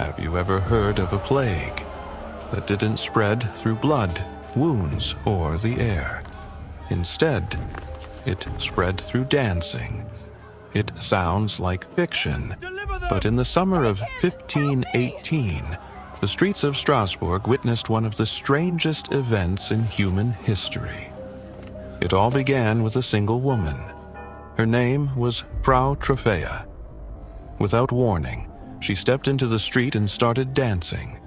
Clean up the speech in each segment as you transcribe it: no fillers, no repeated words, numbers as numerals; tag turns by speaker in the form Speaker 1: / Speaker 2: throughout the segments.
Speaker 1: Have you ever heard of a plague that didn't spread through blood, wounds, or the air? Instead, it spread through dancing. It sounds like fiction, but in the summer of 1518, the streets of Strasbourg witnessed one of the strangest events in human history. It all began with a single woman. Her name was Frau Trophäa. Without warning, she stepped into the street and started dancing.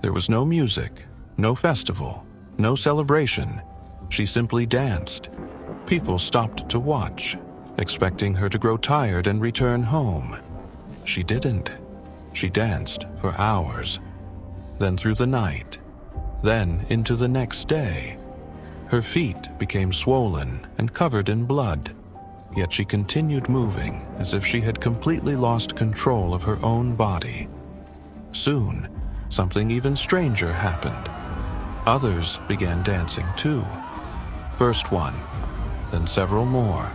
Speaker 1: There was no music, no festival, no celebration. She simply danced. People stopped to watch, expecting her to grow tired and return home. She didn't. She danced for hours, then through the night, then into the next day. Her feet became swollen and covered in blood, yet she continued moving as if she had completely lost control of her own body. Soon, something even stranger happened. Others began dancing too. First one, then several more.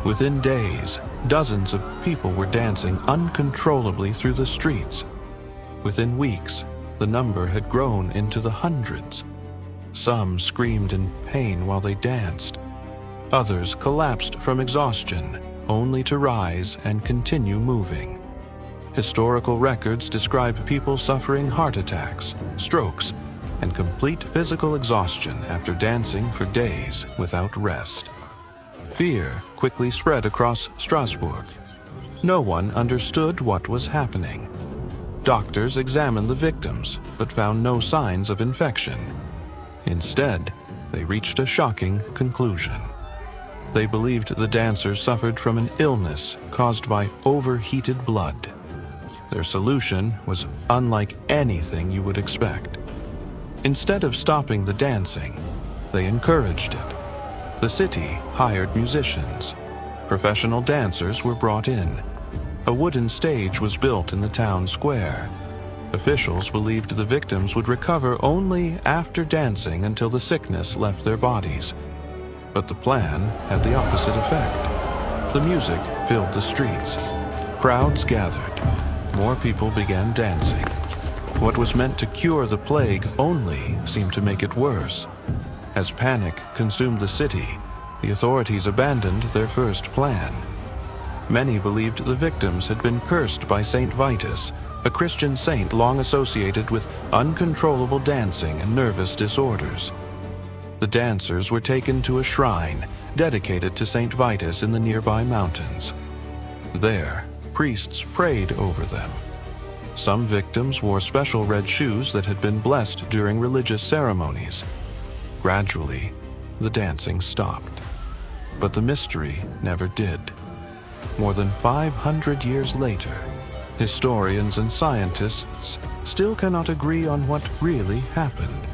Speaker 1: Within days, dozens of people were dancing uncontrollably through the streets. Within weeks, the number had grown into the hundreds. Some screamed in pain while they danced. Others collapsed from exhaustion, only to rise and continue moving. Historical records describe people suffering heart attacks, strokes, and complete physical exhaustion after dancing for days without rest. Fear quickly spread across Strasbourg. No one understood what was happening. Doctors examined the victims, but found no signs of infection. Instead, they reached a shocking conclusion. They believed the dancers suffered from an illness caused by overheated blood. Their solution was unlike anything you would expect. Instead of stopping the dancing, they encouraged it. The city hired musicians. Professional dancers were brought in. A wooden stage was built in the town square. Officials believed the victims would recover only after dancing until the sickness left their bodies. But the plan had the opposite effect. The music filled the streets. Crowds gathered. More people began dancing. What was meant to cure the plague only seemed to make it worse. As panic consumed the city, the authorities abandoned their first plan. Many believed the victims had been cursed by Saint Vitus, a Christian saint long associated with uncontrollable dancing and nervous disorders. The dancers were taken to a shrine dedicated to Saint Vitus in the nearby mountains. There, priests prayed over them. Some victims wore special red shoes that had been blessed during religious ceremonies. Gradually, the dancing stopped. But the mystery never did. More than 500 years later, historians and scientists still cannot agree on what really happened.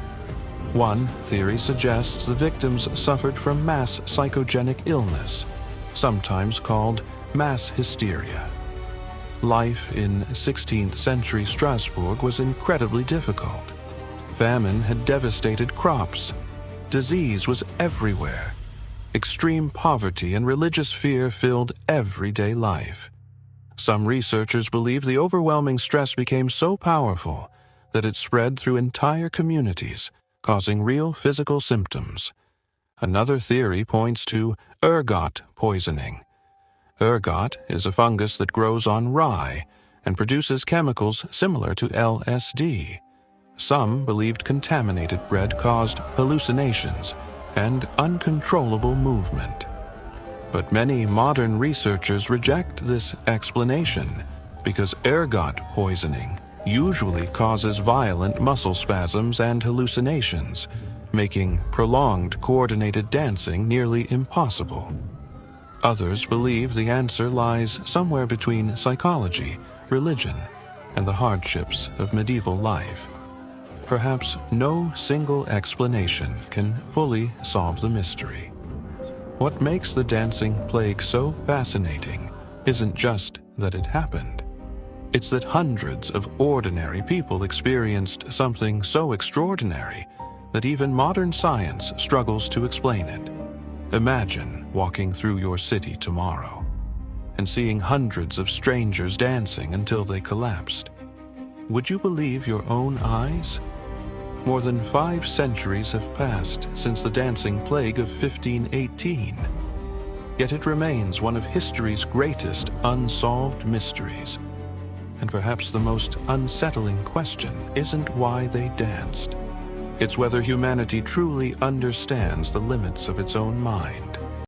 Speaker 1: One theory suggests the victims suffered from mass psychogenic illness, sometimes called mass hysteria. Life in 16th century Strasbourg was incredibly difficult. Famine had devastated crops. Disease was everywhere. Extreme poverty and religious fear filled everyday life. Some researchers believe the overwhelming stress became so powerful that it spread through entire communities, causing real physical symptoms. Another theory points to ergot poisoning. Ergot is a fungus that grows on rye and produces chemicals similar to LSD. Some believed contaminated bread caused hallucinations and uncontrollable movement. But many modern researchers reject this explanation because ergot poisoning usually causes violent muscle spasms and hallucinations, making prolonged coordinated dancing nearly impossible. Others believe the answer lies somewhere between psychology, religion, and the hardships of medieval life. Perhaps no single explanation can fully solve the mystery. What makes the dancing plague so fascinating isn't just that it happened. It's that hundreds of ordinary people experienced something so extraordinary that even modern science struggles to explain it. Imagine walking through your city tomorrow and seeing hundreds of strangers dancing until they collapsed. Would you believe your own eyes? More than 5 centuries have passed since the dancing plague of 1518. Yet it remains one of history's greatest unsolved mysteries. And perhaps the most unsettling question isn't why they danced. It's whether humanity truly understands the limits of its own mind.